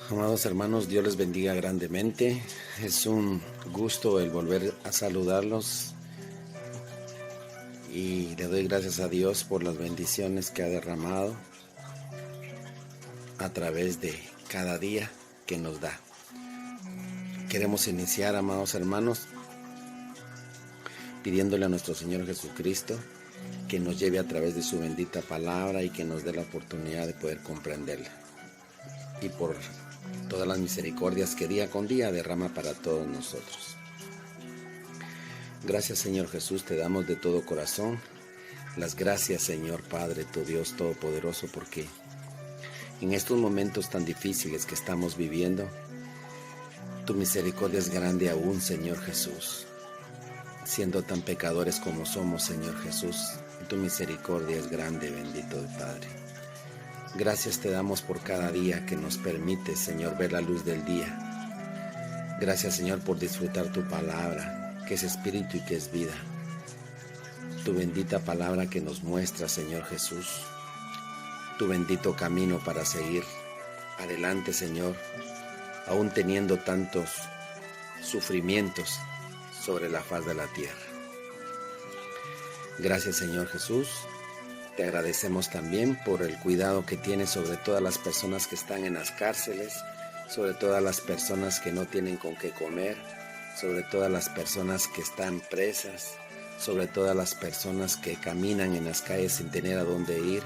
Amados hermanos, Dios les bendiga grandemente. Es un gusto el volver a saludarlos y le doy gracias a Dios por las bendiciones que ha derramado a través de cada día que nos da. Queremos iniciar, amados hermanos, pidiéndole a nuestro Señor Jesucristo que nos lleve a través de su bendita palabra y que nos dé la oportunidad de poder comprenderla. Y por todas las misericordias que día con día derrama para todos nosotros. Gracias, Señor Jesús, te damos de todo corazón las gracias, Señor Padre, tu Dios Todopoderoso, porque en estos momentos tan difíciles que estamos viviendo, tu misericordia es grande aún, Señor Jesús. Siendo tan pecadores como somos, Señor Jesús, tu misericordia es grande, bendito Padre. Gracias te damos por cada día que nos permite, Señor, ver la luz del día. Gracias, Señor, por disfrutar tu palabra, que es espíritu y que es vida. Tu bendita palabra que nos muestra, Señor Jesús, tu bendito camino para seguir adelante, Señor, aún teniendo tantos sufrimientos sobre la faz de la tierra. Gracias, Señor Jesús. Te agradecemos también por el cuidado que tienes sobre todas las personas que están en las cárceles, sobre todas las personas que no tienen con qué comer, sobre todas las personas que están presas, sobre todas las personas que caminan en las calles sin tener a dónde ir,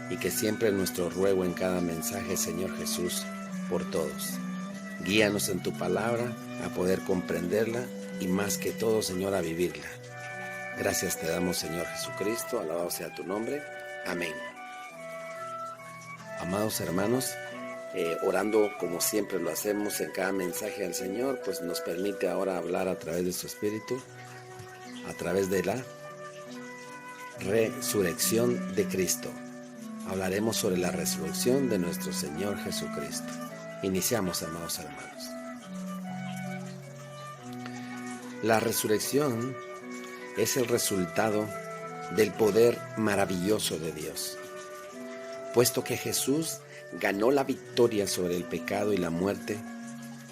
y que siempre nuestro ruego en cada mensaje, Señor Jesús, por todos. Guíanos en tu palabra a poder comprenderla y más que todo, Señor, a vivirla. Gracias te damos, Señor Jesucristo, alabado sea tu nombre. Amén. Amados hermanos, orando como siempre lo hacemos en cada mensaje al Señor, pues nos permite ahora hablar a través de su Espíritu, a través de la resurrección de Cristo. Hablaremos sobre la resurrección de nuestro Señor Jesucristo. Iniciamos, amados hermanos. La resurrección es el resultado del poder maravilloso de Dios. Puesto que Jesús ganó la victoria sobre el pecado y la muerte,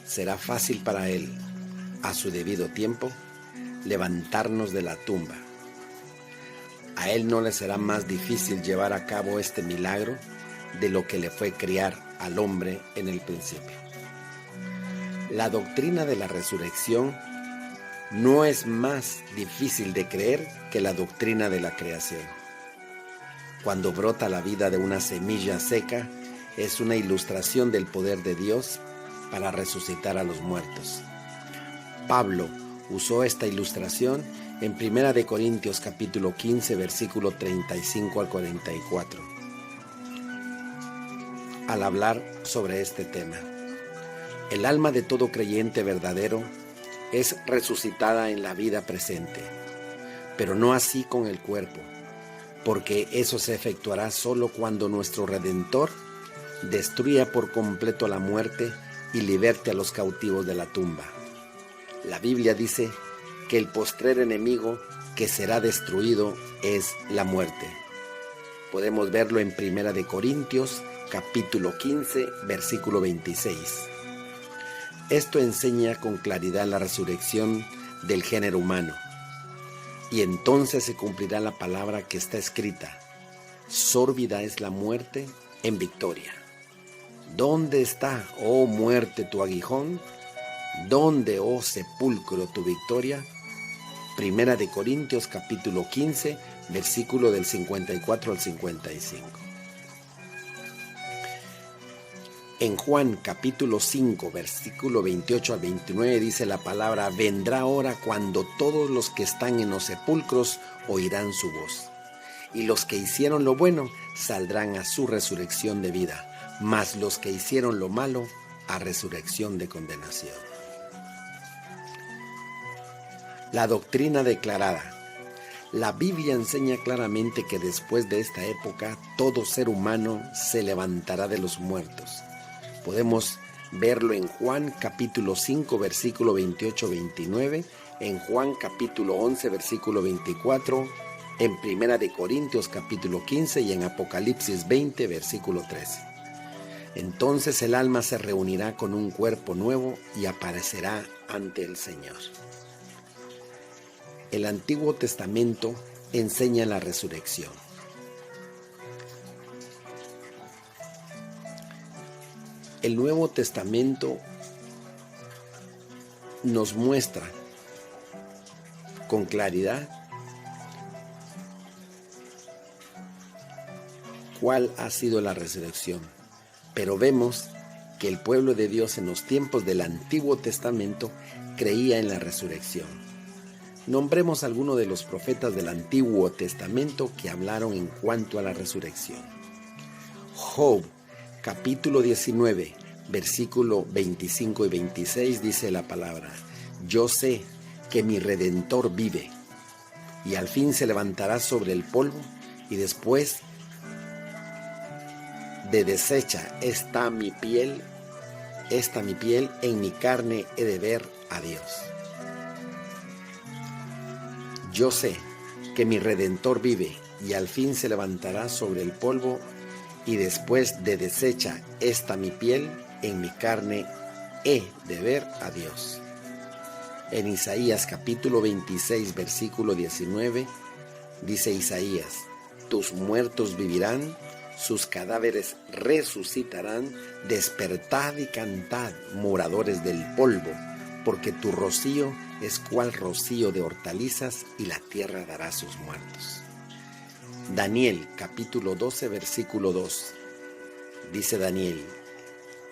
será fácil para Él, a su debido tiempo, levantarnos de la tumba. A Él no le será más difícil llevar a cabo este milagro de lo que le fue criar al hombre en el principio. La doctrina de la resurrección no es más difícil de creer que la doctrina de la creación. Cuando brota la vida de una semilla seca, es una ilustración del poder de Dios para resucitar a los muertos. Pablo usó esta ilustración en 1 Corintios capítulo 15, versículo 35 al 44, al hablar sobre este tema. El alma de todo creyente verdadero es resucitada en la vida presente, pero no así con el cuerpo, porque eso se efectuará solo cuando nuestro Redentor destruya por completo la muerte y liberte a los cautivos de la tumba. La Biblia dice que el postrer enemigo que será destruido es la muerte. Podemos verlo en 1 Corintios capítulo 15, versículo 26. Esto enseña con claridad la resurrección del género humano. Y entonces se cumplirá la palabra que está escrita: sórbida es la muerte en victoria. ¿Dónde está, oh muerte, tu aguijón? ¿Dónde, oh sepulcro, tu victoria? 1 Corintios capítulo 15, versículo del 54 al 55. En Juan capítulo 5, versículo 28 al 29 dice la palabra: vendrá hora cuando todos los que están en los sepulcros oirán su voz, y los que hicieron lo bueno saldrán a su resurrección de vida, mas los que hicieron lo malo a resurrección de condenación. La doctrina declarada. La Biblia enseña claramente que después de esta época todo ser humano se levantará de los muertos. Podemos verlo en Juan capítulo 5, versículo 28-29, en Juan capítulo 11, versículo 24, en 1 Corintios capítulo 15 y en Apocalipsis 20, versículo 13. Entonces el alma se reunirá con un cuerpo nuevo y aparecerá ante el Señor. El Antiguo Testamento enseña la resurrección. El Nuevo Testamento nos muestra con claridad cuál ha sido la resurrección. Pero vemos que el pueblo de Dios en los tiempos del Antiguo Testamento creía en la resurrección. Nombremos algunos de los profetas del Antiguo Testamento que hablaron en cuanto a la resurrección. Job, capítulo 19, versículo 25 y 26 dice la palabra: yo sé que mi Redentor vive, y al fin se levantará sobre el polvo, y después de deshecha está mi piel, en mi carne he de ver a Dios. Yo sé que mi Redentor vive, y al fin se levantará sobre el polvo, y después de deshecha está mi piel, en mi carne he de ver a Dios. En Isaías capítulo 26, versículo 19, dice Isaías: tus muertos vivirán, sus cadáveres resucitarán, despertad y cantad, moradores del polvo, porque tu rocío es cual rocío de hortalizas, y la tierra dará sus muertos. Daniel capítulo 12, versículo 2, dice Daniel: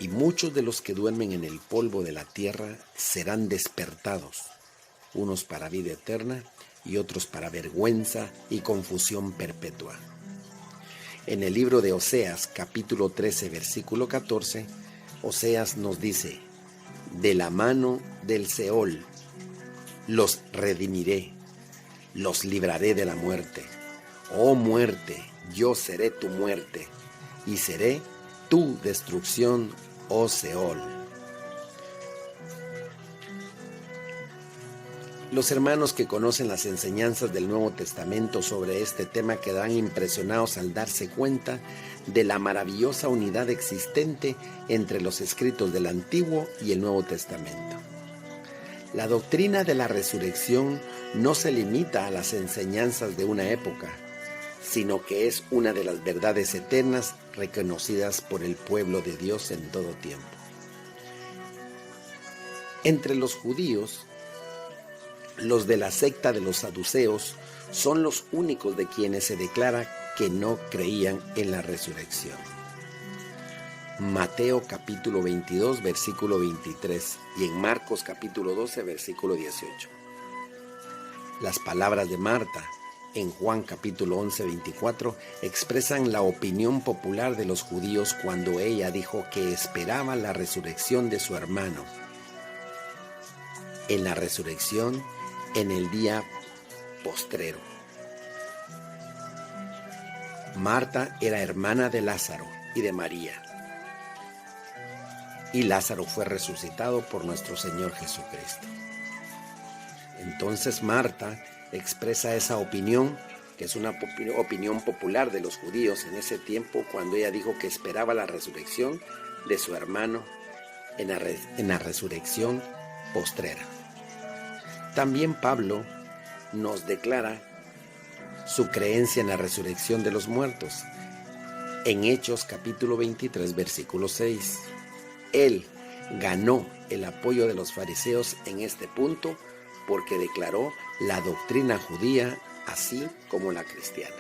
y muchos de los que duermen en el polvo de la tierra serán despertados, unos para vida eterna y otros para vergüenza y confusión perpetua. En el libro de Oseas, capítulo 13, versículo 14, Oseas nos dice: de la mano del Seol los redimiré, los libraré de la muerte. Oh muerte, yo seré tu muerte, y seré tu destrucción, oh Seol. Los hermanos que conocen las enseñanzas del Nuevo Testamento sobre este tema quedarán impresionados al darse cuenta de la maravillosa unidad existente entre los escritos del Antiguo y el Nuevo Testamento. La doctrina de la resurrección no se limita a las enseñanzas de una época, sino que es una de las verdades eternas reconocidas por el pueblo de Dios en todo tiempo. Entre los judíos, los de la secta de los saduceos son los únicos de quienes se declara que no creían en la resurrección. Mateo capítulo 22, versículo 23, y en Marcos capítulo 12, versículo 18. Las palabras de Marta en Juan capítulo 11, 24 expresan la opinión popular de los judíos cuando ella dijo que esperaba la resurrección de su hermano. En la resurrección, en el día postrero. Marta era hermana de Lázaro y de María, y Lázaro fue resucitado por nuestro Señor Jesucristo. Entonces Marta expresa esa opinión, que es una opinión popular de los judíos en ese tiempo, cuando ella dijo que esperaba la resurrección de su hermano en la resurrección postrera. También Pablo nos declara su creencia en la resurrección de los muertos. En Hechos capítulo 23, versículo 6. Él ganó el apoyo de los fariseos en este punto porque declaró la doctrina judía así como la cristiana.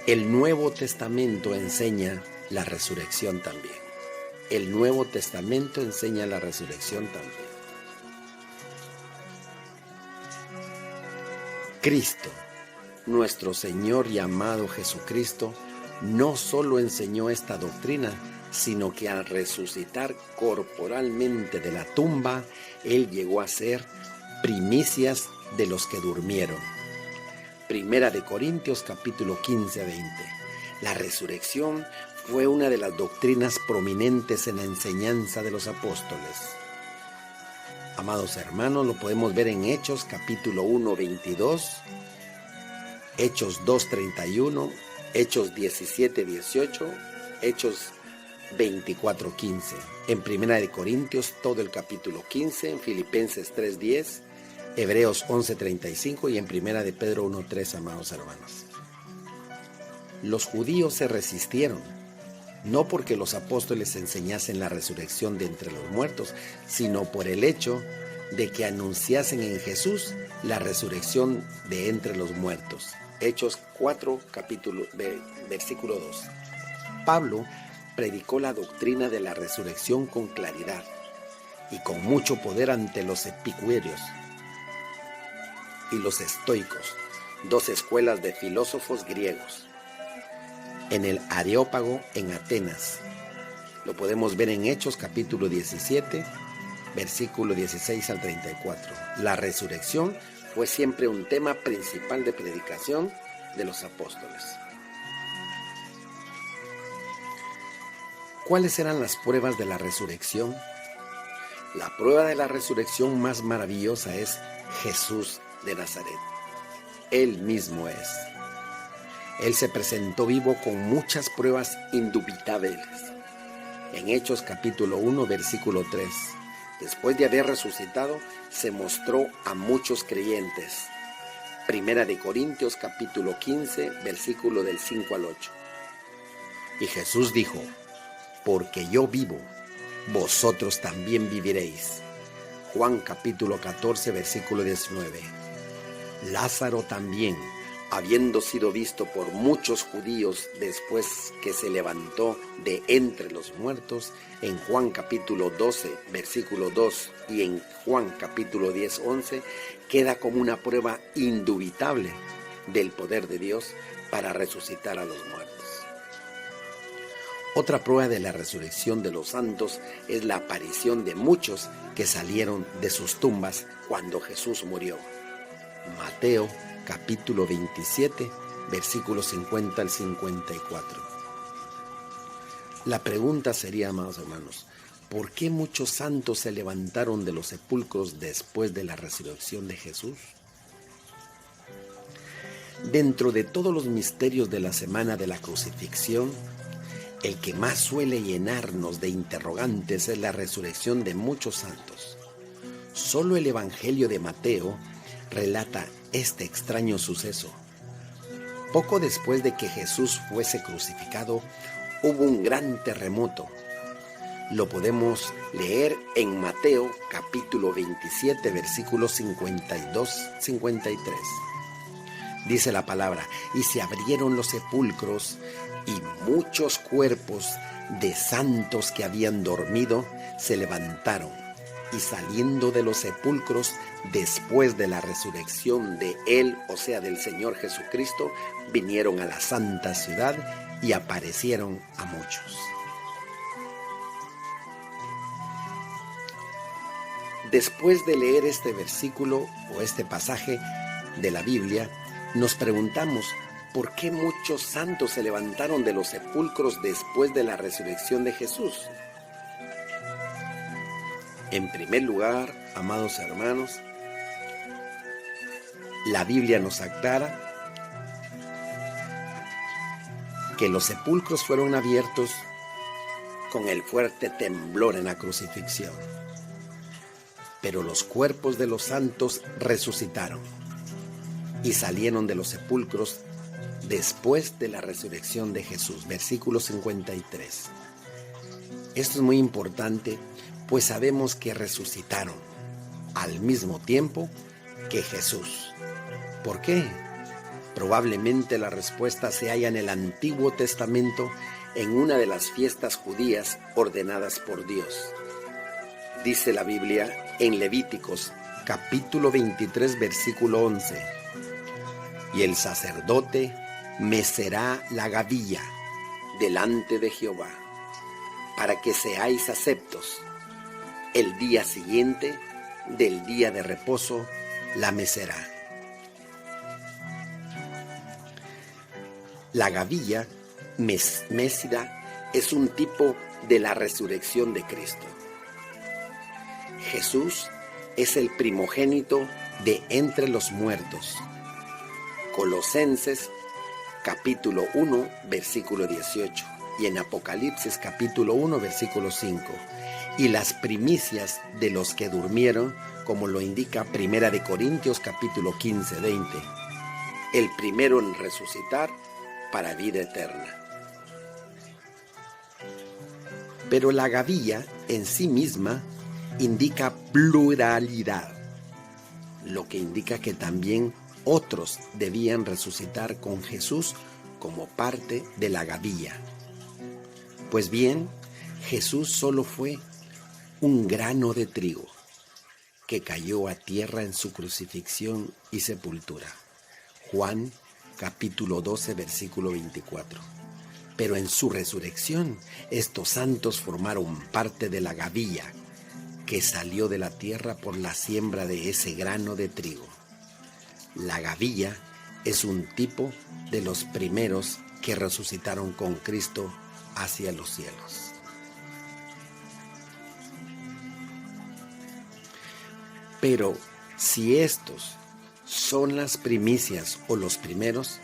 El Nuevo Testamento enseña la resurrección también. El Nuevo Testamento enseña la resurrección también. Cristo, nuestro Señor y amado Jesucristo, no solo enseñó esta doctrina, sino que al resucitar corporalmente de la tumba, Él llegó a ser primicias de los que durmieron. Primera de Corintios capítulo 15 a 20. La resurrección fue una de las doctrinas prominentes en la enseñanza de los apóstoles. Amados hermanos, lo podemos ver en Hechos capítulo 1, 22, Hechos 2, 31 Hechos 17:18, Hechos 24:15, en Primera de Corintios todo el capítulo 15, en Filipenses 3:10, Hebreos 11:35 y en Primera de Pedro 1:3, amados hermanos. Los judíos se resistieron, no porque los apóstoles enseñasen la resurrección de entre los muertos, sino por el hecho de que anunciasen en Jesús la resurrección de entre los muertos. Hechos 4, versículo 2. Pablo predicó la doctrina de la resurrección con claridad y con mucho poder ante los epicúreos y los estoicos, dos escuelas de filósofos griegos. En el Areópago en Atenas. Lo podemos ver en Hechos capítulo 17, versículo 16 al 34. La resurrección fue siempre un tema principal de predicación de los apóstoles. ¿Cuáles eran las pruebas de la resurrección? La prueba de la resurrección más maravillosa es Jesús de Nazaret. Él mismo es. Él se presentó vivo con muchas pruebas indubitables. En Hechos capítulo 1, versículo 3, después de haber resucitado, se mostró a muchos creyentes. Primera de Corintios capítulo 15, versículo del 5 al 8. Y Jesús dijo: porque yo vivo, vosotros también viviréis. Juan capítulo 14, versículo 19. Lázaro también, habiendo sido visto por muchos judíos después que se levantó de entre los muertos, en Juan capítulo 12, versículo 2 y en Juan capítulo 10, 11, queda como una prueba indubitable del poder de Dios para resucitar a los muertos. Otra prueba de la resurrección de los santos es la aparición de muchos que salieron de sus tumbas cuando Jesús murió. Mateo capítulo 27, versículos 50 al 54. La pregunta sería, amados hermanos, ¿por qué muchos santos se levantaron de los sepulcros después de la resurrección de Jesús? Dentro de todos los misterios de la semana de la crucifixión, el que más suele llenarnos de interrogantes es la resurrección de muchos santos. Solo el Evangelio de Mateo relata este extraño suceso. Poco después de que Jesús fuese crucificado, hubo un gran terremoto. Lo podemos leer en Mateo capítulo 27, versículos 52-53. Dice la palabra: y se abrieron los sepulcros, y muchos cuerpos de santos que habían dormido se levantaron, y saliendo de los sepulcros después de la resurrección de Él, o sea, del Señor Jesucristo, vinieron a la santa ciudad y aparecieron a muchos. Después de leer este versículo o este pasaje de la Biblia, nos preguntamos: ¿por qué muchos santos se levantaron de los sepulcros después de la resurrección de Jesús? En primer lugar, amados hermanos, la Biblia nos aclara que los sepulcros fueron abiertos con el fuerte temblor en la crucifixión, pero los cuerpos de los santos resucitaron y salieron de los sepulcros después de la resurrección de Jesús. Versículo 53. Esto es muy importante, pues sabemos que resucitaron al mismo tiempo que Jesús. ¿Por qué? Probablemente la respuesta se halla en el Antiguo Testamento, en una de las fiestas judías ordenadas por Dios. Dice la Biblia en Levíticos capítulo 23, versículo 11: y el sacerdote mecerá la gavilla delante de Jehová, para que seáis aceptos. El día siguiente del día de reposo la mecerá. La gavilla mecida es un tipo de la resurrección de Cristo. Jesús es el primogénito de entre los muertos. Colosenses capítulo 1, versículo 18, y en Apocalipsis capítulo 1, versículo 5, y las primicias de los que durmieron, como lo indica Primera de Corintios capítulo 15, 20, el primero en resucitar para vida eterna. Pero la gavilla en sí misma indica pluralidad, lo que indica que también otros debían resucitar con Jesús como parte de la gavilla. Pues bien, Jesús solo fue un grano de trigo que cayó a tierra en su crucifixión y sepultura. Juan capítulo 12, versículo 24. Pero en su resurrección, estos santos formaron parte de la gavilla que salió de la tierra por la siembra de ese grano de trigo. La gavilla es un tipo de los primeros que resucitaron con Cristo hacia los cielos. Pero si estos son las primicias o los primeros,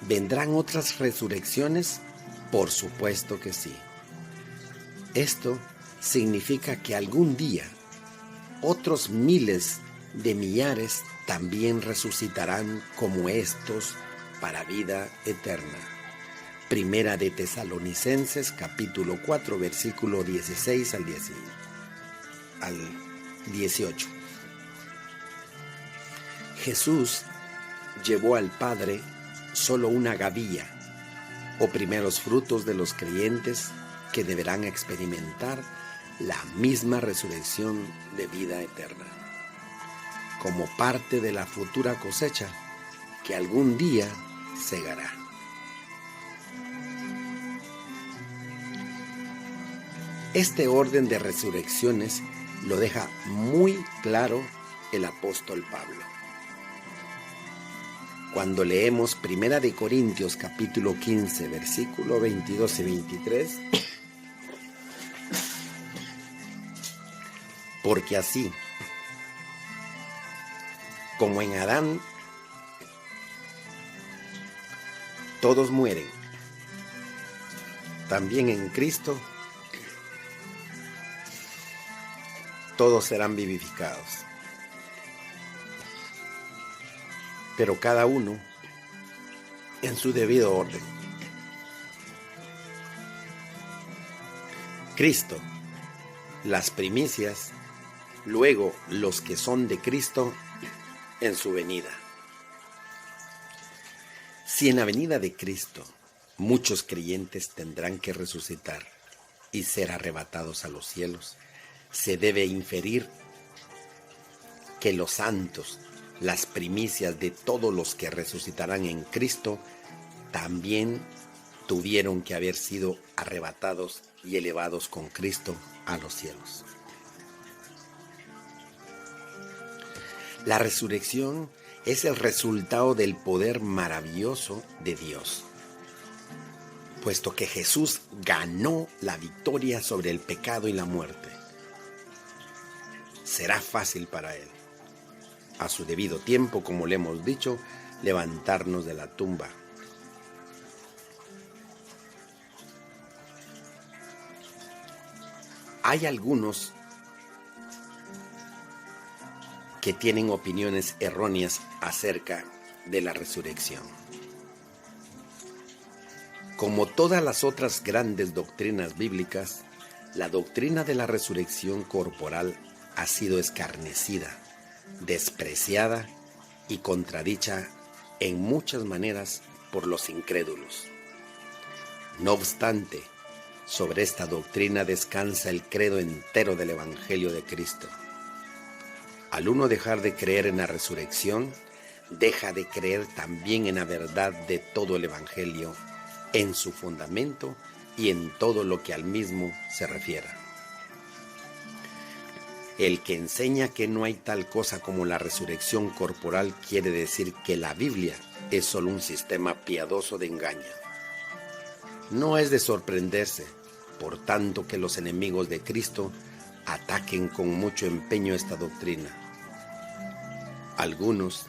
¿vendrán otras resurrecciones? Por supuesto que sí. Esto significa que algún día otros miles de millares también resucitarán como estos para vida eterna. Primera de Tesalonicenses capítulo 4 versículo 16 al 18. Jesús llevó al Padre solo una gavilla o primeros frutos de los creyentes que deberán experimentar la misma resurrección de vida eterna, como parte de la futura cosecha que algún día segará. Este orden de resurrecciones lo deja muy claro el apóstol Pablo. Cuando leemos Primera de Corintios capítulo 15, versículo 22 y 23, porque así como en Adán todos mueren, también en Cristo todos serán vivificados. Pero cada uno en su debido orden. Cristo, las primicias, luego los que son de Cristo en su venida. Si en la venida de Cristo muchos creyentes tendrán que resucitar y ser arrebatados a los cielos, se debe inferir que los santos, las primicias de todos los que resucitarán en Cristo, también tuvieron que haber sido arrebatados y elevados con Cristo a los cielos. La resurrección es el resultado del poder maravilloso de Dios, puesto que Jesús ganó la victoria sobre el pecado y la muerte. Será fácil para Él, a su debido tiempo, como le hemos dicho, levantarnos de la tumba. Hay algunos que tienen opiniones erróneas acerca de la resurrección. Como todas las otras grandes doctrinas bíblicas, la doctrina de la resurrección corporal ha sido escarnecida, despreciada y contradicha en muchas maneras por los incrédulos. No obstante, sobre esta doctrina descansa el credo entero del Evangelio de Cristo. Al uno dejar de creer en la resurrección, deja de creer también en la verdad de todo el Evangelio, en su fundamento y en todo lo que al mismo se refiera. El que enseña que no hay tal cosa como la resurrección corporal quiere decir que la Biblia es solo un sistema piadoso de engaño. No es de sorprenderse, por tanto, que los enemigos de Cristo ataquen con mucho empeño esta doctrina. Algunos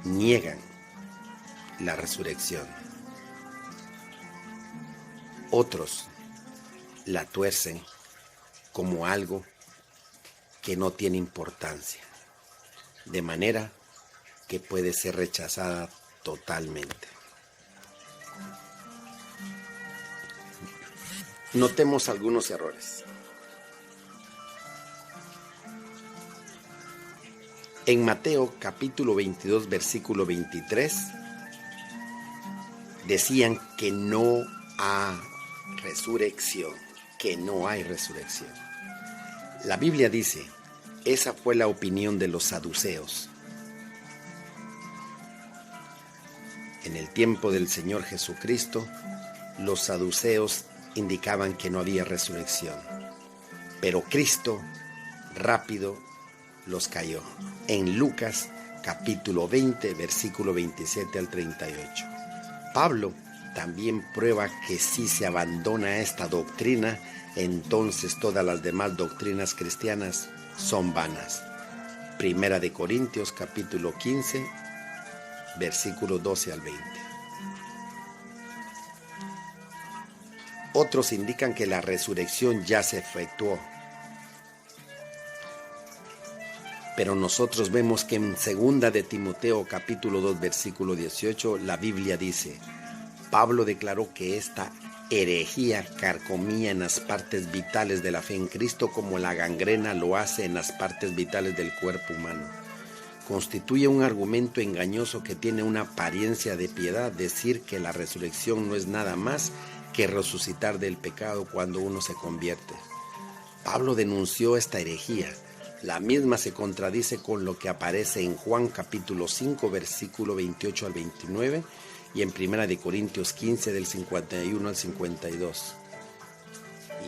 niegan la resurrección. Otros la tuercen como algo que no tiene importancia, de manera que puede ser rechazada totalmente. Notemos algunos errores. En Mateo capítulo 22, versículo 23, decían que no hay resurrección, que no hay resurrección. La Biblia dice, esa fue la opinión de los saduceos. En el tiempo del Señor Jesucristo, los saduceos indicaban que no había resurrección, pero Cristo rápido los cayó. En Lucas capítulo 20, versículo 27 al 38. Pablo también prueba que si se abandona esta doctrina, entonces todas las demás doctrinas cristianas son vanas. Primera de Corintios capítulo 15, versículo 12 al 20. Otros indican que la resurrección ya se efectuó. Pero nosotros vemos que en 2 de Timoteo capítulo 2 versículo 18 la Biblia dice: Pablo declaró que esta herejía carcomía en las partes vitales de la fe en Cristo como la gangrena lo hace en las partes vitales del cuerpo humano. Constituye un argumento engañoso que tiene una apariencia de piedad decir que la resurrección no es nada más que resucitar del pecado cuando uno se convierte. Pablo denunció esta herejía. La misma se contradice con lo que aparece en Juan capítulo 5 versículo 28 al 29 y en 1 de Corintios 15 del 51 al 52.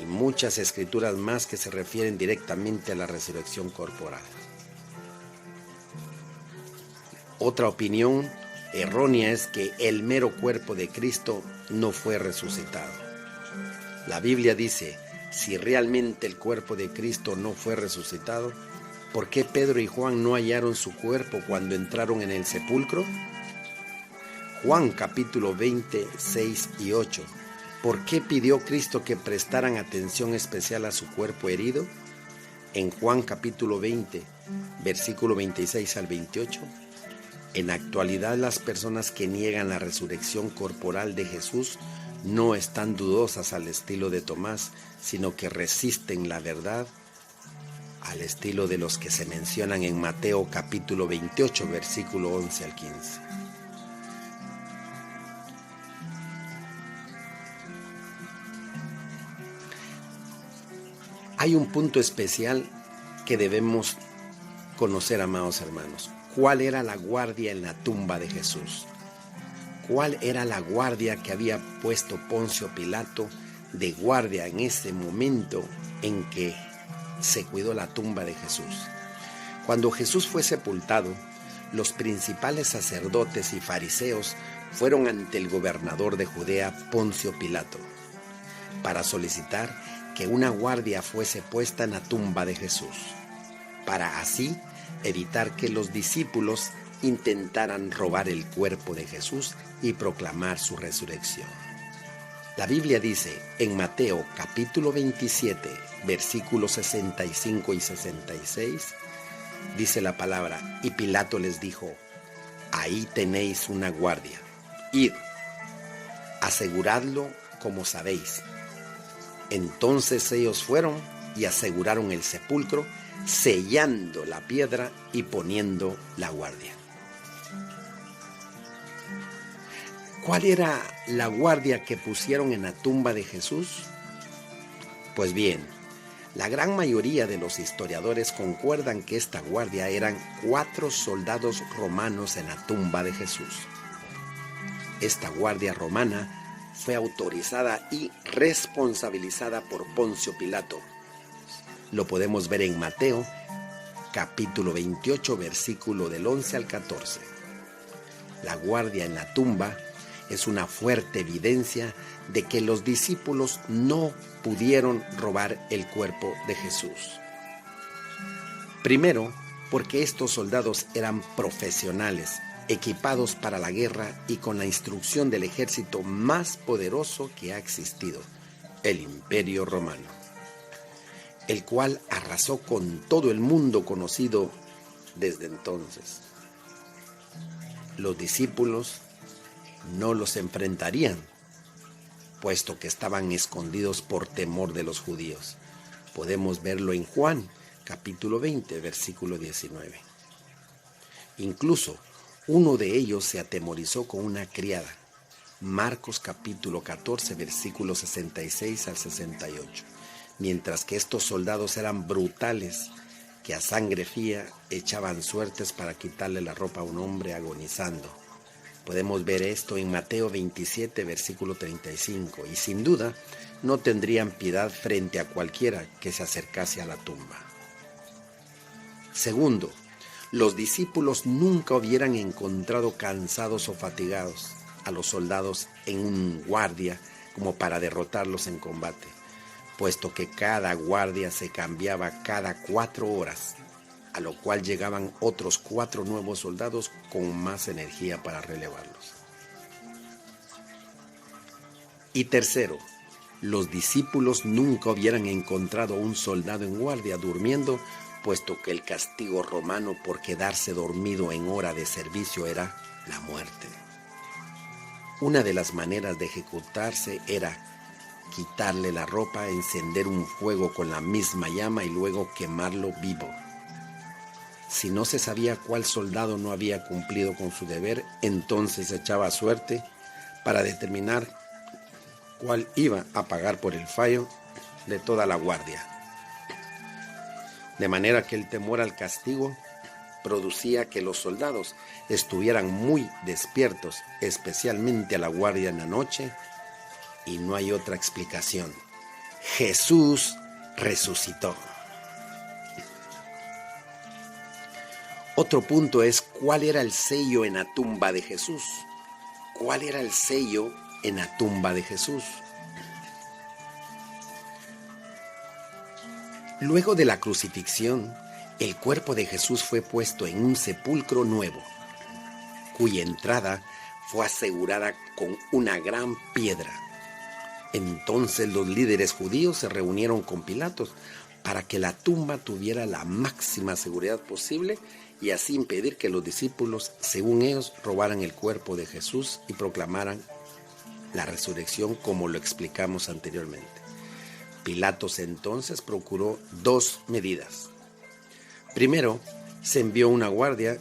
Y muchas escrituras más que se refieren directamente a la resurrección corporal. Otra opinión errónea es que el mero cuerpo de Cristo no fue resucitado. La Biblia dice: si realmente el cuerpo de Cristo no fue resucitado, ¿por qué Pedro y Juan no hallaron su cuerpo cuando entraron en el sepulcro? Juan capítulo 20, 6 y 8. ¿Por qué pidió Cristo que prestaran atención especial a su cuerpo herido? En Juan capítulo 20, versículo 26 al 28. En la actualidad, las personas que niegan la resurrección corporal de Jesús no están dudosas al estilo de Tomás, sino que resisten la verdad al estilo de los que se mencionan en Mateo capítulo 28, versículo 11 al 15. Hay un punto especial que debemos conocer, amados hermanos. ¿Cuál era la guardia en la tumba de Jesús? ¿Cuál era la guardia que había puesto Poncio Pilato de guardia en ese momento en que se cuidó la tumba de Jesús? Cuando Jesús fue sepultado, los principales sacerdotes y fariseos fueron ante el gobernador de Judea, Poncio Pilato, para solicitar que una guardia fuese puesta en la tumba de Jesús, para así evitar que los discípulos intentaran robar el cuerpo de Jesús y proclamar su resurrección. La Biblia dice en Mateo capítulo 27, versículos 65 y 66, dice la palabra: y Pilato les dijo: ahí tenéis una guardia, id, aseguradlo como sabéis. Entonces ellos fueron y aseguraron el sepulcro, sellando la piedra y poniendo la guardia. ¿Cuál era la guardia que pusieron en la tumba de Jesús? Pues bien, la gran mayoría de los historiadores concuerdan que esta guardia eran 4 soldados romanos en la tumba de Jesús. Esta guardia romana fue autorizada y responsabilizada por Poncio Pilato. Lo podemos ver en Mateo, capítulo 28, versículo del 11 al 14. La guardia en la tumba es una fuerte evidencia de que los discípulos no pudieron robar el cuerpo de Jesús. Primero, porque estos soldados eran profesionales equipados para la guerra y con la instrucción del ejército más poderoso que ha existido, el Imperio Romano, el cual arrasó con todo el mundo conocido desde entonces. Los discípulos no los enfrentarían, puesto que estaban escondidos por temor de los judíos. Podemos verlo en Juan, capítulo 20, versículo 19. Incluso uno de ellos se atemorizó con una criada. Marcos capítulo 14, versículos 66 al 68. Mientras que estos soldados eran brutales, que a sangre fría echaban suertes para quitarle la ropa a un hombre agonizando. Podemos ver esto en Mateo 27, versículo 35, y sin duda no tendrían piedad frente a cualquiera que se acercase a la tumba. Segundo, los discípulos nunca hubieran encontrado cansados o fatigados a los soldados en un guardia como para derrotarlos en combate, puesto que cada guardia se cambiaba cada 4 horas, a lo cual llegaban otros 4 nuevos soldados con más energía para relevarlos. Y tercero, los discípulos nunca hubieran encontrado a un soldado en guardia durmiendo, puesto que el castigo romano por quedarse dormido en hora de servicio era la muerte. Una de las maneras de ejecutarse era quitarle la ropa, encender un fuego con la misma llama y luego quemarlo vivo. Si no se sabía cuál soldado no había cumplido con su deber, entonces se echaba suerte para determinar cuál iba a pagar por el fallo de toda la guardia. De manera que el temor al castigo producía que los soldados estuvieran muy despiertos, especialmente a la guardia en la noche, y no hay otra explicación. Jesús resucitó. Otro punto es cuál era el sello en la tumba de Jesús. ¿Cuál era el sello en la tumba de Jesús? Luego de la crucifixión, el cuerpo de Jesús fue puesto en un sepulcro nuevo, cuya entrada fue asegurada con una gran piedra. Entonces los líderes judíos se reunieron con Pilatos para que la tumba tuviera la máxima seguridad posible y así impedir que los discípulos, según ellos, robaran el cuerpo de Jesús y proclamaran la resurrección como lo explicamos anteriormente. Pilatos entonces procuró 2 medidas. Primero, se envió una guardia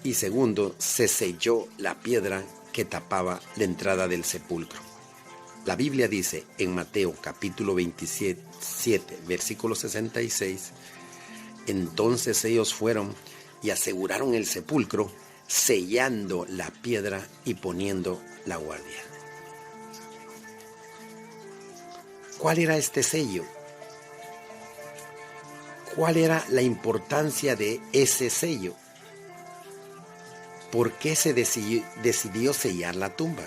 y segundo, se selló la piedra que tapaba la entrada del sepulcro. La Biblia dice en Mateo capítulo 27, versículo 66, entonces ellos fueron y aseguraron el sepulcro, sellando la piedra y poniendo la guardia. ¿Cuál era este sello? ¿Cuál era la importancia de ese sello? ¿Por qué se decidió sellar la tumba?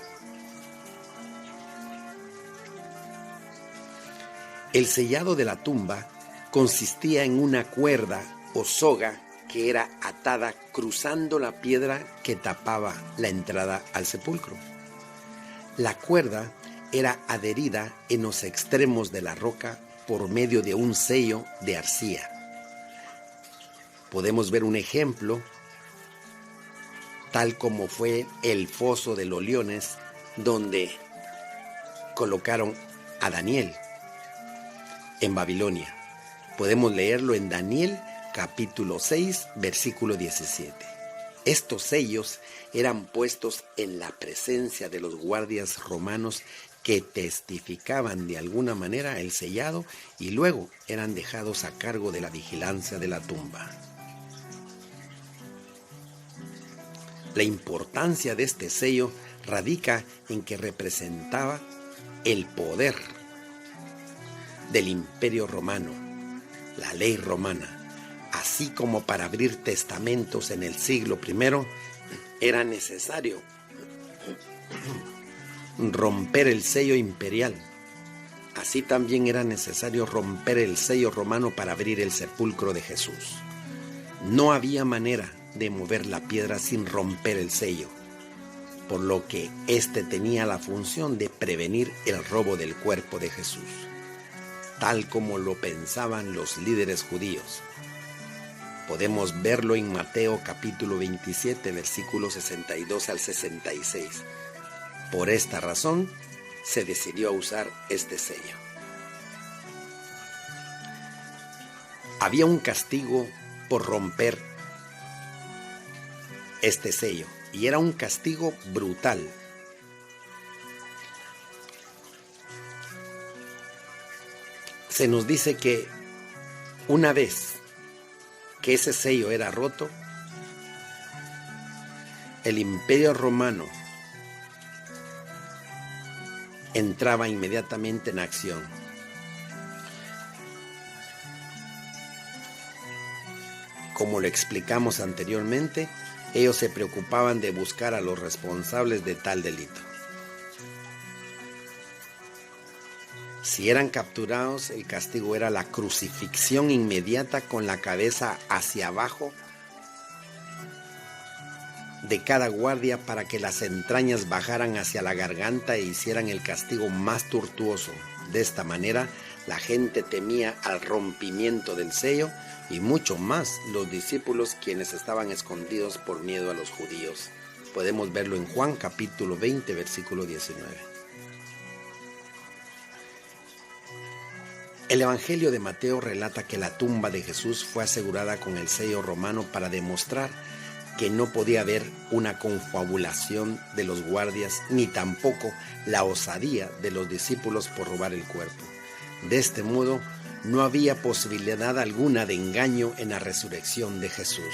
El sellado de la tumba consistía en una cuerda o soga que era atada cruzando la piedra que tapaba la entrada al sepulcro. La cuerda era adherida en los extremos de la roca por medio de un sello de arcilla. Podemos ver un ejemplo, tal como fue el foso de los leones, donde colocaron a Daniel en Babilonia. Podemos leerlo en Daniel capítulo 6, versículo 17. Estos sellos eran puestos en la presencia de los guardias romanos que testificaban de alguna manera el sellado y luego eran dejados a cargo de la vigilancia de la tumba. La importancia de este sello radica en que representaba el poder del Imperio Romano, la ley romana. Así como para abrir testamentos en el siglo I era necesario romper el sello imperial. Así también era necesario romper el sello romano para abrir el sepulcro de Jesús. No había manera de mover la piedra sin romper el sello, por lo que éste tenía la función de prevenir el robo del cuerpo de Jesús, tal como lo pensaban los líderes judíos. Podemos verlo en Mateo capítulo 27, versículos 62 al 66. Por esta razón, se decidió usar este sello. Había un castigo por romper este sello, y era un castigo brutal. Se nos dice que una vez que ese sello era roto, el Imperio Romano entraba inmediatamente en acción. Como lo explicamos anteriormente, ellos se preocupaban de buscar a los responsables de tal delito. Si eran capturados, el castigo era la crucifixión inmediata con la cabeza hacia abajo de cada guardia para que las entrañas bajaran hacia la garganta e hicieran el castigo más tortuoso. De esta manera, la gente temía al rompimiento del sello y mucho más los discípulos, quienes estaban escondidos por miedo a los judíos. Podemos verlo en Juan capítulo 20, versículo 19. El Evangelio de Mateo relata que la tumba de Jesús fue asegurada con el sello romano para demostrar que no podía haber una confabulación de los guardias ni tampoco la osadía de los discípulos por robar el cuerpo. De este modo, no había posibilidad alguna de engaño en la resurrección de Jesús.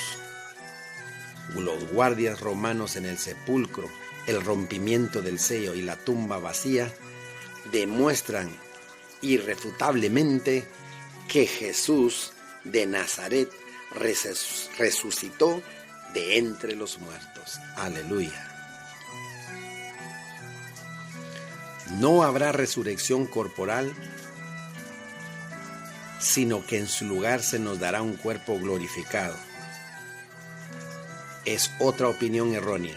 Los guardias romanos en el sepulcro, el rompimiento del sello y la tumba vacía demuestran irrefutablemente que Jesús de Nazaret resucitó de entre los muertos. Aleluya. No habrá resurrección corporal, sino que en su lugar se nos dará un cuerpo glorificado. Es otra opinión errónea.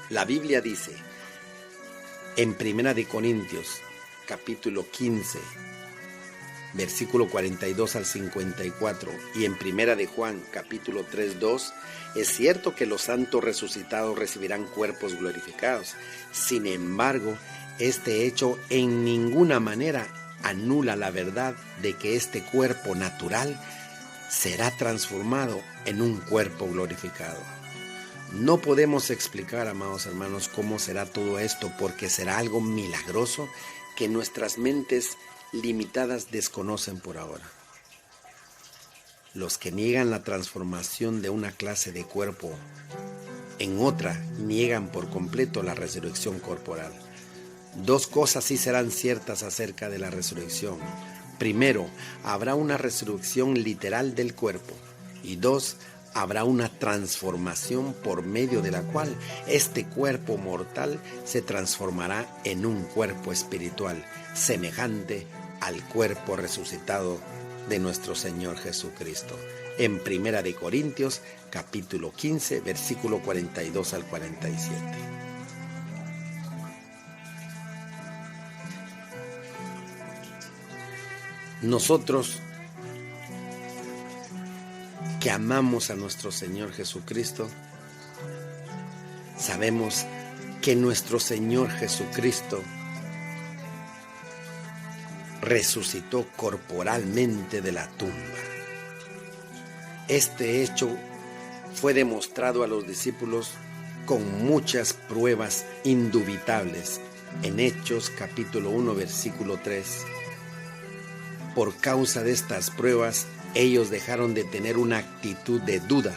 La Biblia dice en 1 Corintios capítulo 15, versículo 42 al 54, y en 1 Juan capítulo 3, 2, es cierto que los santos resucitados recibirán cuerpos glorificados. Sin embargo, este hecho en ninguna manera anula la verdad de que este cuerpo natural será transformado en un cuerpo glorificado. No podemos explicar, amados hermanos, cómo será todo esto, porque será algo milagroso que nuestras mentes limitadas desconocen por ahora. Los que niegan la transformación de una clase de cuerpo en otra niegan por completo la resurrección corporal. Dos cosas sí serán ciertas acerca de la resurrección. Primero, habrá una resurrección literal del cuerpo. Y dos, habrá una transformación por medio de la cual este cuerpo mortal se transformará en un cuerpo espiritual, semejante al cuerpo resucitado de nuestro Señor Jesucristo. En 1 Corintios capítulo 15, versículo 42 al 47. Nosotros que amamos a nuestro Señor Jesucristo, sabemos que nuestro Señor Jesucristo resucitó corporalmente de la tumba. Este hecho fue demostrado a los discípulos con muchas pruebas indubitables en Hechos capítulo 1 versículo 3. Por causa de estas pruebas, ellos dejaron de tener una actitud de duda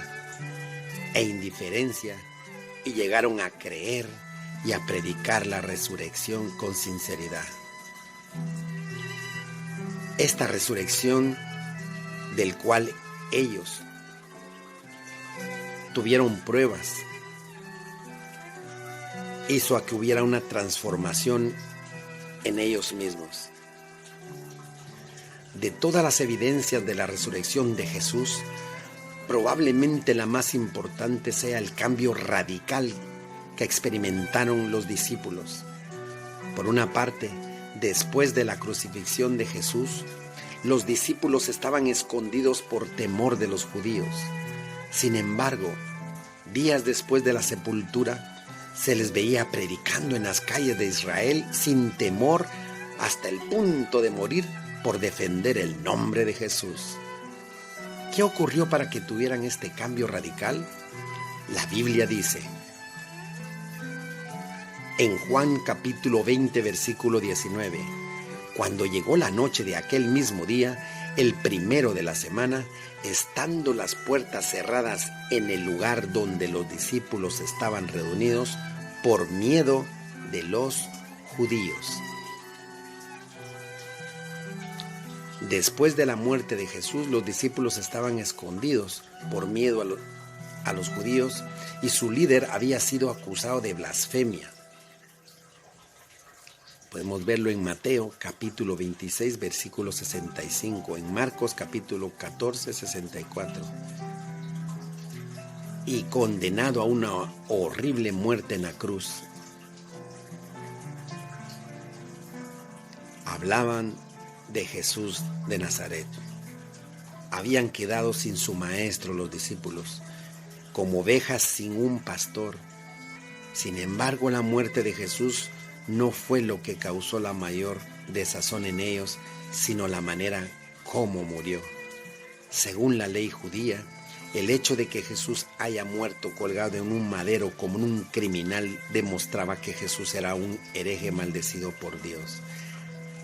e indiferencia y llegaron a creer y a predicar la resurrección con sinceridad. Esta resurrección del cual ellos tuvieron pruebas hizo a que hubiera una transformación en ellos mismos. De todas las evidencias de la resurrección de Jesús, Probablemente la más importante sea el cambio radical que experimentaron los discípulos. Por una parte, después de la crucifixión de Jesús, los discípulos estaban escondidos por temor de los judíos. Sin embargo, días después de la sepultura, se les veía predicando en las calles de Israel sin temor hasta el punto de morir por defender el nombre de Jesús. ¿Qué ocurrió para que tuvieran este cambio radical? La Biblia dice, en Juan capítulo 20, versículo 19, cuando llegó la noche de aquel mismo día, el primero de la semana, estando las puertas cerradas en el lugar donde los discípulos estaban reunidos, por miedo de los judíos. Después de la muerte de Jesús, los discípulos estaban escondidos por miedo a los judíos y su líder había sido acusado de blasfemia. Podemos verlo en Mateo capítulo 26, versículo 65, en Marcos capítulo 14, 64. Y condenado a una horrible muerte en la cruz. Hablaban de Jesús de Nazaret. Habían quedado sin su maestro los discípulos, como ovejas sin un pastor. Sin embargo, la muerte de Jesús no fue lo que causó la mayor desazón en ellos, sino la manera como murió. Según la ley judía, el hecho de que Jesús haya muerto colgado en un madero como un criminal demostraba que Jesús era un hereje maldecido por Dios.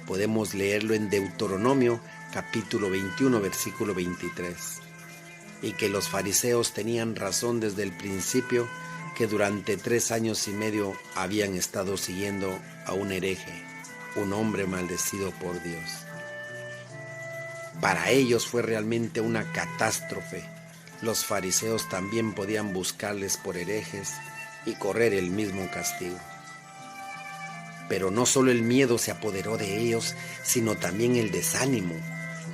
Podemos leerlo en Deuteronomio capítulo 21, versículo 23. Y que los fariseos tenían razón desde el principio, que durante 3 años y medio habían estado siguiendo a un hereje, un hombre maldecido por Dios. Para ellos fue realmente una catástrofe. Los fariseos también podían buscarles por herejes y correr el mismo castigo. Pero no solo el miedo se apoderó de ellos, sino también el desánimo.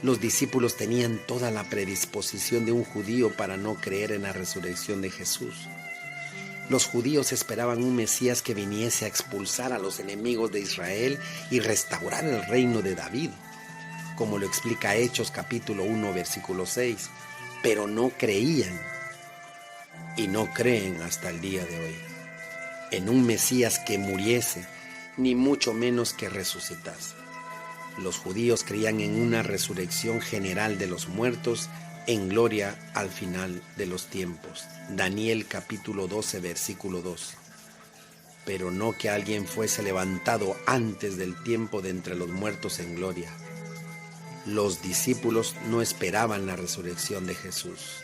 Los discípulos tenían toda la predisposición de un judío para no creer en la resurrección de Jesús. Los judíos esperaban un Mesías que viniese a expulsar a los enemigos de Israel y restaurar el reino de David, como lo explica Hechos capítulo 1, versículo 6. Pero no creían y no creen hasta el día de hoy en un Mesías que muriese, ni mucho menos que resucitase. Los judíos creían en una resurrección general de los muertos en gloria al final de los tiempos. Daniel capítulo 12, versículo 2. Pero no que alguien fuese levantado antes del tiempo de entre los muertos en gloria. Los discípulos no esperaban la resurrección de Jesús.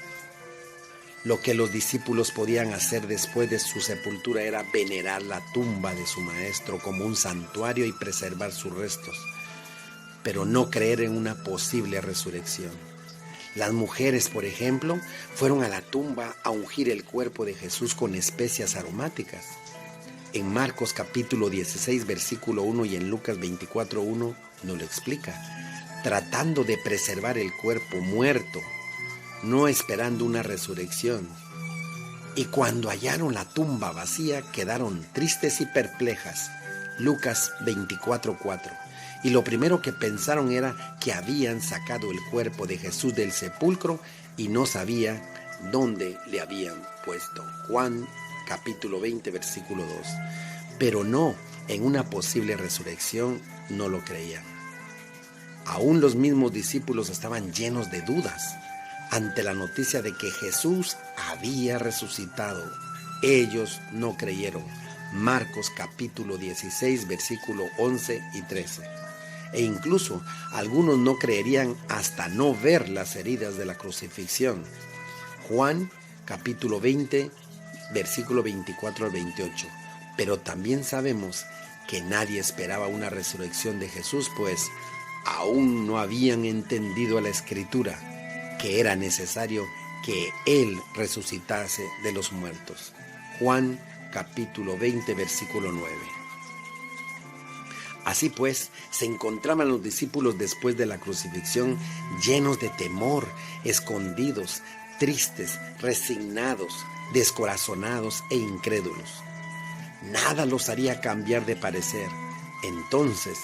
Lo que los discípulos podían hacer después de su sepultura era venerar la tumba de su maestro como un santuario y preservar sus restos, pero no creer en una posible resurrección. Las mujeres, por ejemplo, fueron a la tumba a ungir el cuerpo de Jesús con especias aromáticas. En Marcos capítulo 16, versículo 1 y en Lucas 24, 1 nos lo explica, tratando de preservar el cuerpo muerto, no esperando una resurrección. Y cuando hallaron la tumba vacía, quedaron tristes y perplejas. Lucas 24:4. Y lo primero que pensaron era que habían sacado el cuerpo de Jesús del sepulcro y no sabía dónde le habían puesto. Juan capítulo 20, versículo 2. Pero no en una posible resurrección, no lo creían. Aún los mismos discípulos estaban llenos de dudas ante la noticia de que Jesús había resucitado. Ellos no creyeron. Marcos capítulo 16, versículo 11 y 13. E incluso algunos no creerían hasta no ver las heridas de la crucifixión. Juan capítulo 20, versículo 24 al 28. Pero también sabemos que nadie esperaba una resurrección de Jesús, pues aún no habían entendido la Escritura, que era necesario que Él resucitase de los muertos. Juan capítulo 20, versículo 9. Así pues, se encontraban los discípulos después de la crucifixión llenos de temor, escondidos, tristes, resignados, descorazonados e incrédulos. Nada los haría cambiar de parecer. Entonces,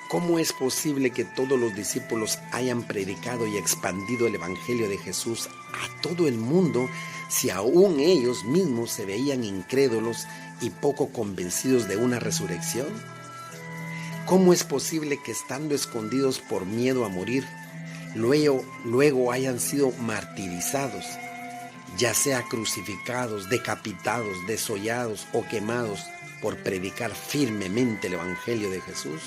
¿cómo es posible que todos los discípulos hayan predicado y expandido el Evangelio de Jesús a todo el mundo si aún ellos mismos se veían incrédulos y poco convencidos de una resurrección? ¿Cómo es posible que estando escondidos por miedo a morir, luego hayan sido martirizados, ya sea crucificados, decapitados, desollados o quemados por predicar firmemente el Evangelio de Jesús?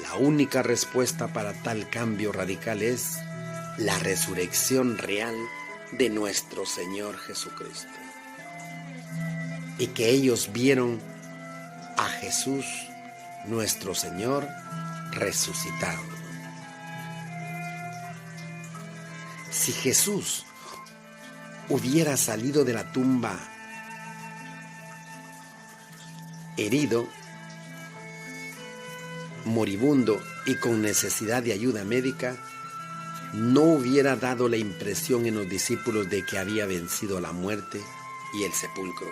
La única respuesta para tal cambio radical es la resurrección real de nuestro Señor Jesucristo. Y que ellos vieron a Jesús, nuestro Señor, resucitado. Si Jesús hubiera salido de la tumba herido, moribundo y con necesidad de ayuda médica, no hubiera dado la impresión en los discípulos de que había vencido la muerte y el sepulcro.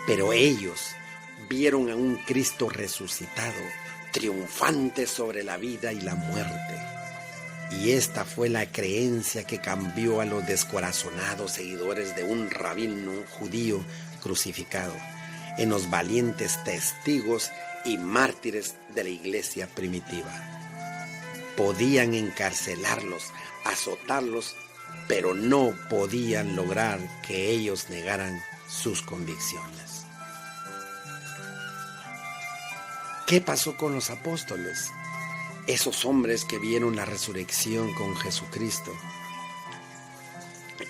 Pero ellos vieron a un Cristo resucitado, triunfante sobre la vida y la muerte. Y esta fue la creencia que cambió a los descorazonados seguidores de un rabino judío crucificado en los valientes testigos y mártires de la iglesia primitiva. Podían encarcelarlos, azotarlos, pero no podían lograr que ellos negaran sus convicciones. ¿Qué pasó con los apóstoles? Esos hombres que vieron la resurrección con Jesucristo.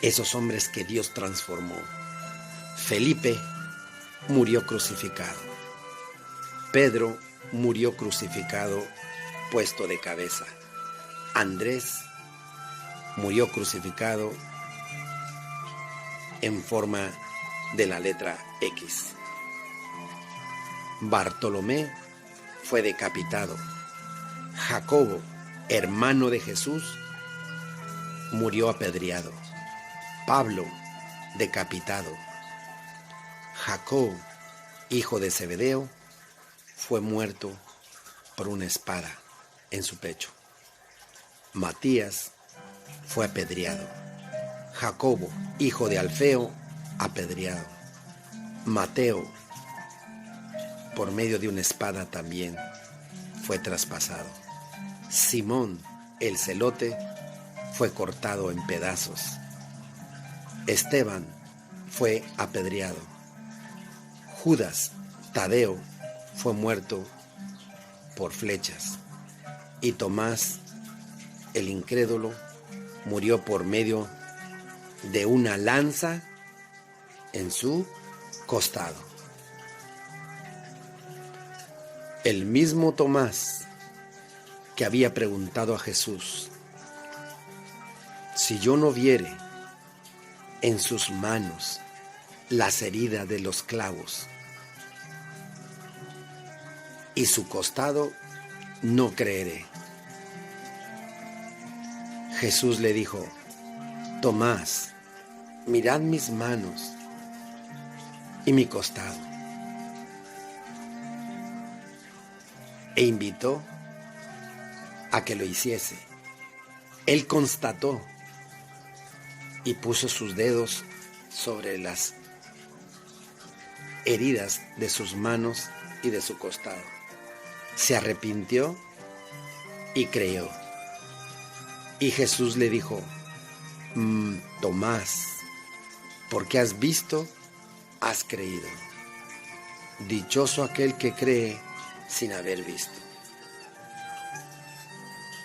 Esos hombres que Dios transformó. Felipe murió crucificado. Pedro murió crucificado, puesto de cabeza. Andrés murió crucificado en forma de la letra X. Bartolomé fue decapitado. Jacobo, hermano de Jesús, murió apedreado. Pablo, decapitado. Jacob, hijo de Zebedeo, fue muerto por una espada en su pecho. Matías fue apedreado. Jacobo, hijo de Alfeo, apedreado. Mateo, por medio de una espada también, fue traspasado. Simón, el celote, fue cortado en pedazos. Esteban fue apedreado. Judas Tadeo fue muerto por flechas. Y Tomás, el incrédulo, murió por medio de una lanza en su costado. El mismo Tomás que había preguntado a Jesús: si yo no viere en sus manos las heridas de los clavos y su costado, no creeré. Jesús le dijo: Tomás, mirad mis manos y mi costado. E invitó a que lo hiciese. Él constató y puso sus dedos sobre las heridas de sus manos y de su costado. Se arrepintió y creyó. Y Jesús le dijo: Tomás, porque has visto, has creído. Dichoso aquel que cree sin haber visto.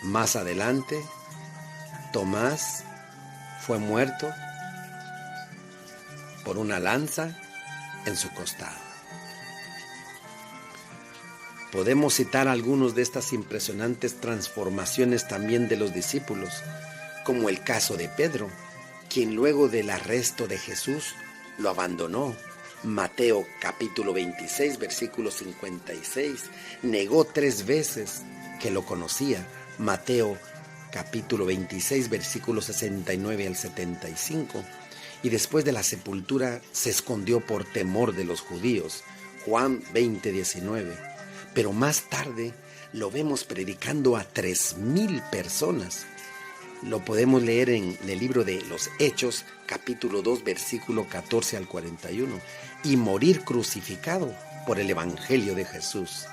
Más adelante, Tomás fue muerto por una lanza en su costado. Podemos citar algunos de estas impresionantes transformaciones también de los discípulos, como el caso de Pedro, quien luego del arresto de Jesús lo abandonó. Mateo capítulo 26, versículo 56, negó 3 veces que lo conocía. Mateo capítulo 26, versículos 69 al 75. Y después de la sepultura se escondió por temor de los judíos. Juan 20, 19. Pero más tarde lo vemos predicando a 3,000 personas. Lo podemos leer en el libro de los Hechos, capítulo 2, versículo 14 al 41. Y morir crucificado por el Evangelio de Jesús.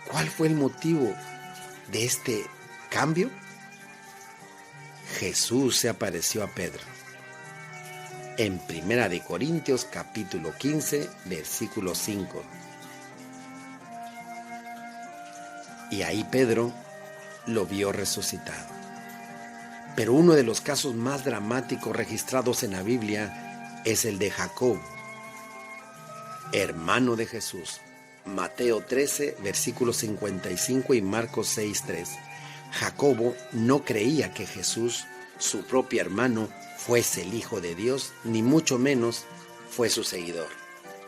¿Cuál fue el motivo de este cambio? Jesús se apareció a Pedro. En 1 Corintios capítulo 15, versículo 5. Y ahí Pedro lo vio resucitado. Pero uno de los casos más dramáticos registrados en la Biblia es el de Jacobo, hermano de Jesús. Mateo 13, versículos 55 y Marcos 6, 3. Jacobo no creía que Jesús, su propio hermano, fuese el Hijo de Dios, ni mucho menos fue su seguidor.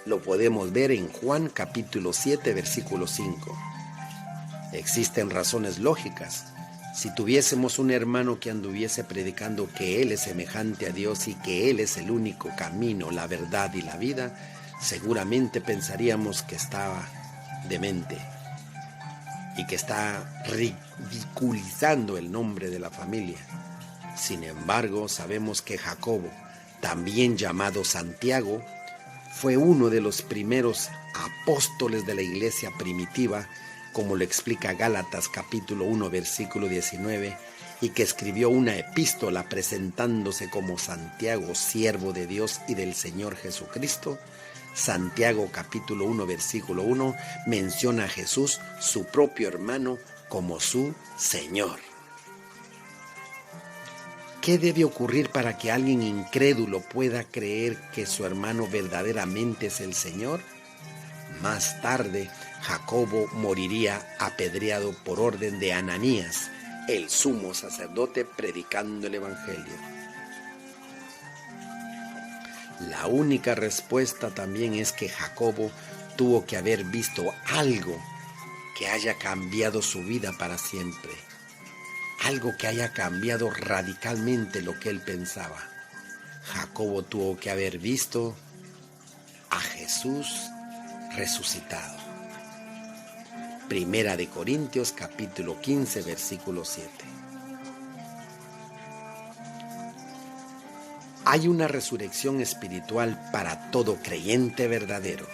Lo podemos ver en Juan capítulo 7, versículo 5. Existen razones lógicas. Si tuviésemos un hermano que anduviese predicando que Él es semejante a Dios y que Él es el único camino, la verdad y la vida, seguramente pensaríamos que estaba demente y que está ridiculizando el nombre de la familia. Sin embargo, sabemos que Jacobo, también llamado Santiago, fue uno de los primeros apóstoles de la iglesia primitiva, como lo explica Gálatas capítulo 1 versículo 19, y que escribió una epístola presentándose como Santiago, siervo de Dios y del Señor Jesucristo. Santiago capítulo 1 versículo 1 menciona a Jesús, su propio hermano, como su Señor. ¿Qué debe ocurrir para que alguien incrédulo pueda creer que su hermano verdaderamente es el Señor? Más tarde, Jacobo moriría apedreado por orden de Ananías, el sumo sacerdote, predicando el Evangelio. La única respuesta también es que Jacobo tuvo que haber visto algo que haya cambiado su vida para siempre. Algo que haya cambiado radicalmente lo que él pensaba. Jacobo tuvo que haber visto a Jesús resucitado. 1 Corintios capítulo 15 versículo 7. Hay una resurrección espiritual para todo creyente verdadero.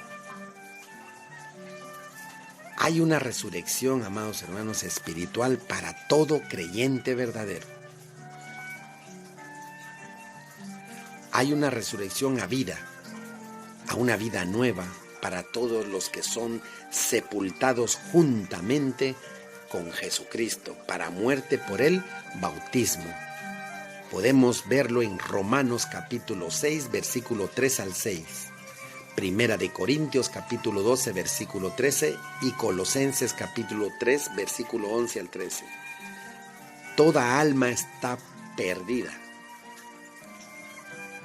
Hay una resurrección, amados hermanos, espiritual para todo creyente verdadero. Hay una resurrección a vida, a una vida nueva para todos los que son sepultados juntamente con Jesucristo, para muerte por el bautismo. Podemos verlo en Romanos capítulo 6, versículo 3 al 6. 1 Corintios capítulo 12, versículo 13 y Colosenses capítulo 3, versículo 11 al 13. Toda alma está perdida.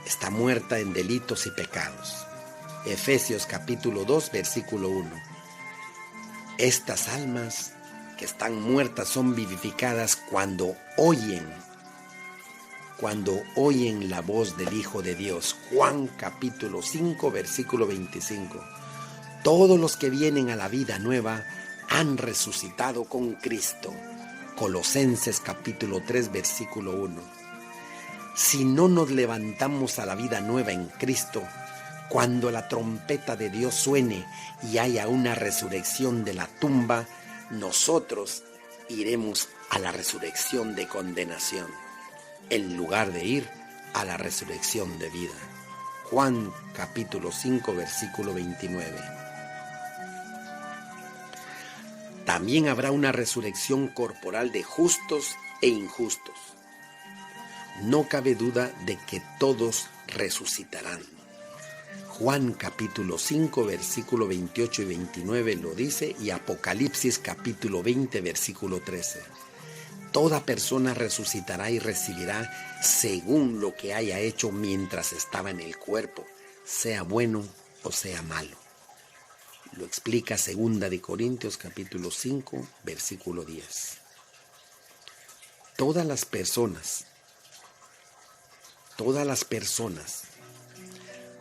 Está muerta en delitos y pecados. Efesios capítulo 2, versículo 1. Estas almas que están muertas son vivificadas cuando oyen la voz del Hijo de Dios. Juan capítulo 5, versículo 25. Todos los que vienen a la vida nueva han resucitado con Cristo. Colosenses capítulo 3, versículo 1. Si no nos levantamos a la vida nueva en Cristo, cuando la trompeta de Dios suene y haya una resurrección de la tumba, nosotros iremos a la resurrección de condenación, en lugar de ir a la resurrección de vida. Juan capítulo 5, versículo 29. También habrá una resurrección corporal de justos e injustos. No cabe duda de que todos resucitarán. Juan capítulo 5, versículo 28 y 29 lo dice, y Apocalipsis capítulo 20, versículo 13. Toda persona resucitará y recibirá según lo que haya hecho mientras estaba en el cuerpo, sea bueno o sea malo. Lo explica 2 capítulo 5, versículo 10. Todas las personas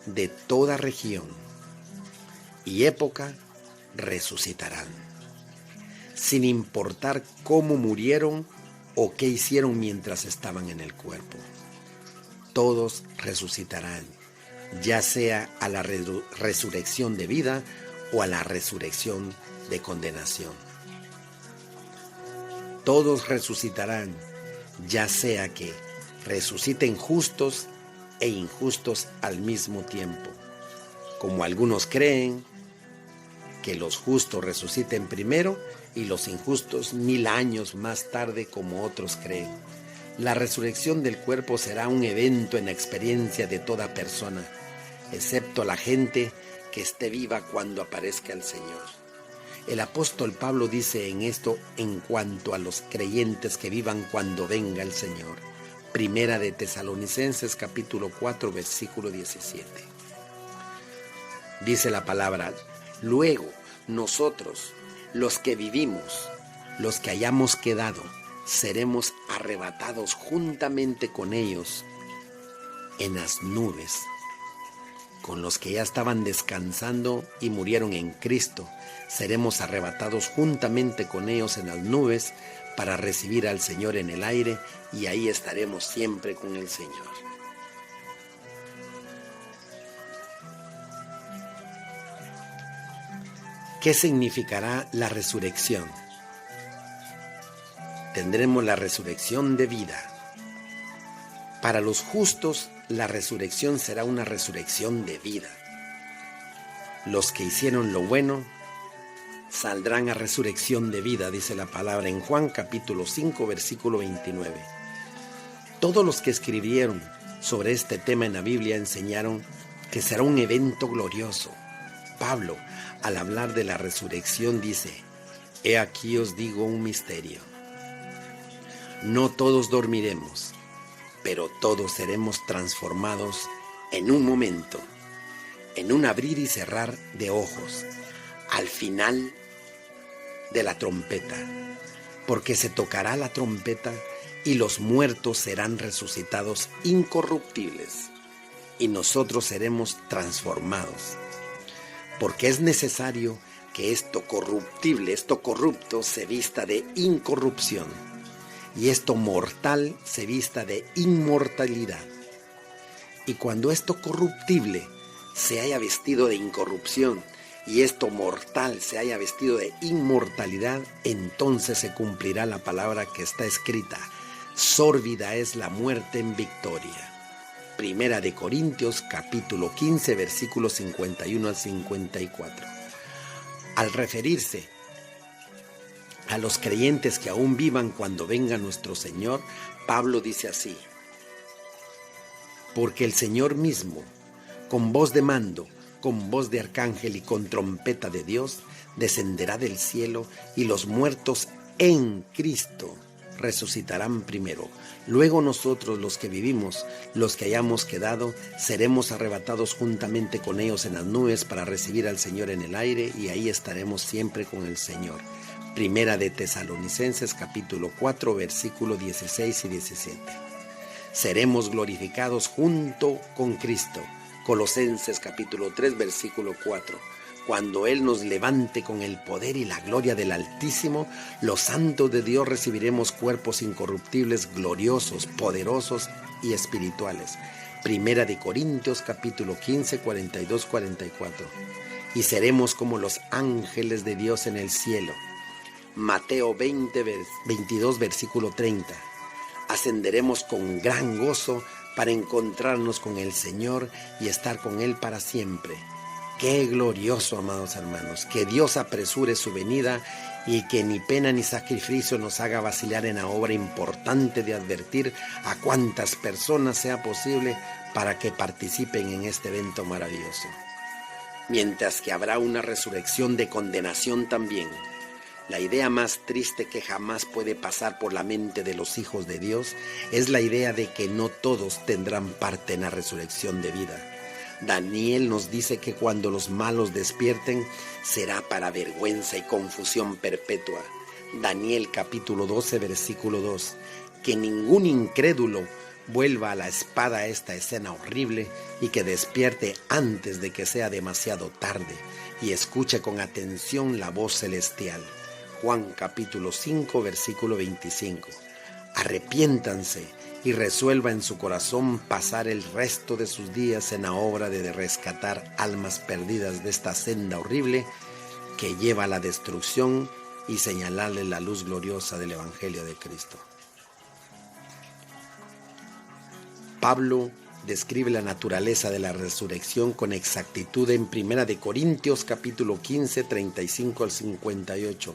de toda región y época resucitarán, sin importar cómo murieron o qué hicieron mientras estaban en el cuerpo. Todos resucitarán, ya sea a la resurrección de vida o a la resurrección de condenación. Todos resucitarán, ya sea que resuciten justos e injustos al mismo tiempo, como algunos creen que los justos resuciten primero y los injustos 1000 años más tarde, como otros creen. La resurrección del cuerpo será un evento en la experiencia de toda persona, excepto la gente que esté viva cuando aparezca el Señor. El apóstol Pablo dice en esto en cuanto a los creyentes que vivan cuando venga el Señor. Primera de Tesalonicenses capítulo 4 versículo 17. Dice la palabra: luego nosotros, los que vivimos, los que hayamos quedado, seremos arrebatados juntamente con ellos en las nubes. Con los que ya estaban descansando y murieron en Cristo, seremos arrebatados juntamente con ellos en las nubes para recibir al Señor en el aire, y ahí estaremos siempre con el Señor. ¿Qué significará la resurrección? Tendremos la resurrección de vida. Para los justos, la resurrección será una resurrección de vida. Los que hicieron lo bueno saldrán a resurrección de vida, dice la palabra en Juan capítulo 5, versículo 29. Todos los que escribieron sobre este tema en la Biblia enseñaron que será un evento glorioso. Pablo, al hablar de la resurrección, dice: he aquí os digo un misterio. No todos dormiremos, pero todos seremos transformados en un momento, en un abrir y cerrar de ojos, al final de la trompeta, porque se tocará la trompeta y los muertos serán resucitados incorruptibles, y nosotros seremos transformados, porque es necesario que esto corruptible, esto corrupto, se vista de incorrupción, y esto mortal se vista de inmortalidad. Y cuando esto corruptible se haya vestido de incorrupción y esto mortal se haya vestido de inmortalidad, entonces se cumplirá la palabra que está escrita: sórbida es la muerte en victoria. Primera de Corintios capítulo 15 versículos 51 al 54. Al referirse a los creyentes que aún vivan cuando venga nuestro Señor, Pablo dice así: porque el Señor mismo, con voz de mando, con voz de arcángel y con trompeta de Dios, descenderá del cielo, y los muertos en Cristo resucitarán primero. Luego nosotros, los que vivimos, los que hayamos quedado, seremos arrebatados juntamente con ellos en las nubes para recibir al Señor en el aire, y ahí estaremos siempre con el Señor. Primera de Tesalonicenses capítulo 4 versículos 16 y 17. Seremos glorificados junto con Cristo. Colosenses capítulo 3 versículo 4. Cuando Él nos levante con el poder y la gloria del Altísimo, los santos de Dios recibiremos cuerpos incorruptibles, gloriosos, poderosos y espirituales. Primera de Corintios capítulo 15, 42, 44. Y seremos como los ángeles de Dios en el cielo. Mateo 22 versículo 30. Ascenderemos con gran gozo para encontrarnos con el Señor y estar con Él para siempre. ¡Qué glorioso, amados hermanos! Que Dios apresure su venida y que ni pena ni sacrificio nos haga vacilar en la obra importante de advertir a cuantas personas sea posible para que participen en este evento maravilloso. Mientras que habrá una resurrección de condenación también. La idea más triste que jamás puede pasar por la mente de los hijos de Dios es la idea de que no todos tendrán parte en la resurrección de vida. Daniel nos dice que cuando los malos despierten, será para vergüenza y confusión perpetua. Daniel capítulo 12, versículo 2. Que ningún incrédulo vuelva a la espada esta escena horrible y que despierte antes de que sea demasiado tarde y escuche con atención la voz celestial. Juan capítulo 5, versículo 25. Arrepiéntanse y resuelva en su corazón pasar el resto de sus días en la obra de rescatar almas perdidas de esta senda horrible que lleva a la destrucción y señalarle la luz gloriosa del Evangelio de Cristo. Pablo describe la naturaleza de la resurrección con exactitud en 1 Corintios capítulo 15, 35 al 58.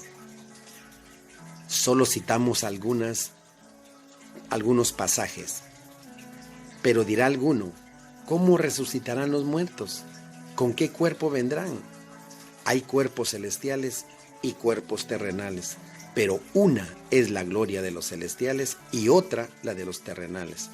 Solo citamos algunos pasajes. Pero dirá alguno, ¿cómo resucitarán los muertos? ¿Con qué cuerpo vendrán? Hay cuerpos celestiales y cuerpos terrenales, pero una es la gloria de los celestiales y otra la de los terrenales.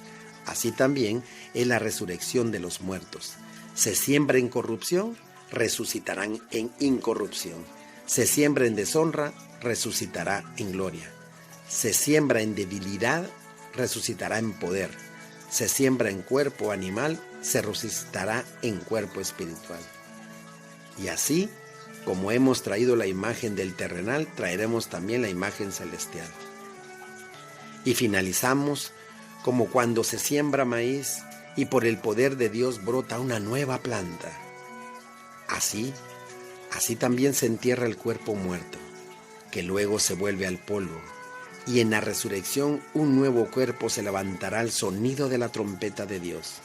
Así también es la resurrección de los muertos. Se siembra en corrupción, resucitarán en incorrupción. Se siembra en deshonra, resucitará en gloria. Se siembra en debilidad, resucitará en poder. Se siembra en cuerpo animal, se resucitará en cuerpo espiritual. Y así, como hemos traído la imagen del terrenal, traeremos también la imagen celestial. Y finalizamos como cuando se siembra maíz y por el poder de Dios brota una nueva planta. Así también se entierra el cuerpo muerto, que luego se vuelve al polvo. Y en la resurrección un nuevo cuerpo se levantará al sonido de la trompeta de Dios.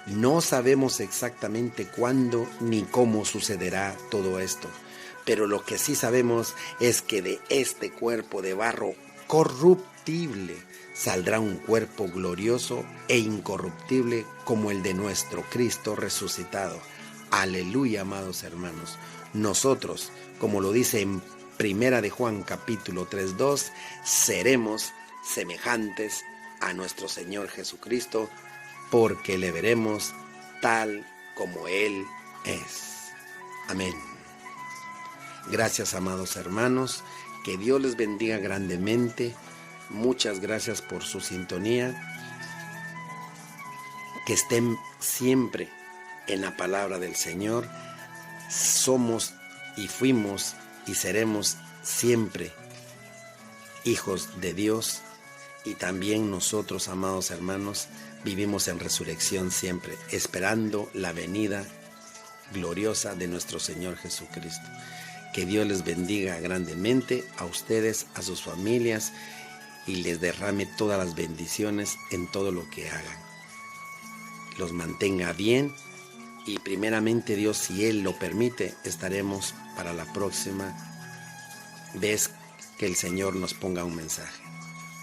No sabemos exactamente cuándo ni cómo sucederá todo esto, pero lo que sí sabemos es que de este cuerpo de barro corruptible saldrá un cuerpo glorioso e incorruptible como el de nuestro Cristo resucitado. Aleluya, amados hermanos. Nosotros, como lo dice en 1 de Juan capítulo 3:2, seremos semejantes a nuestro Señor Jesucristo, porque le veremos tal como Él es. Amén. Gracias, amados hermanos. Que Dios les bendiga grandemente. Muchas gracias por su sintonía. Que estén siempre en la palabra del Señor. Somos y fuimos y seremos siempre hijos de Dios. Y también nosotros, amados hermanos, vivimos en resurrección siempre, esperando la venida gloriosa de nuestro Señor Jesucristo. Que Dios les bendiga grandemente a ustedes, a sus familias, y les derrame todas las bendiciones en todo lo que hagan. Los mantenga bien y primeramente Dios, si Él lo permite, estaremos para la próxima vez que el Señor nos ponga un mensaje.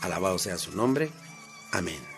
Alabado sea su nombre. Amén.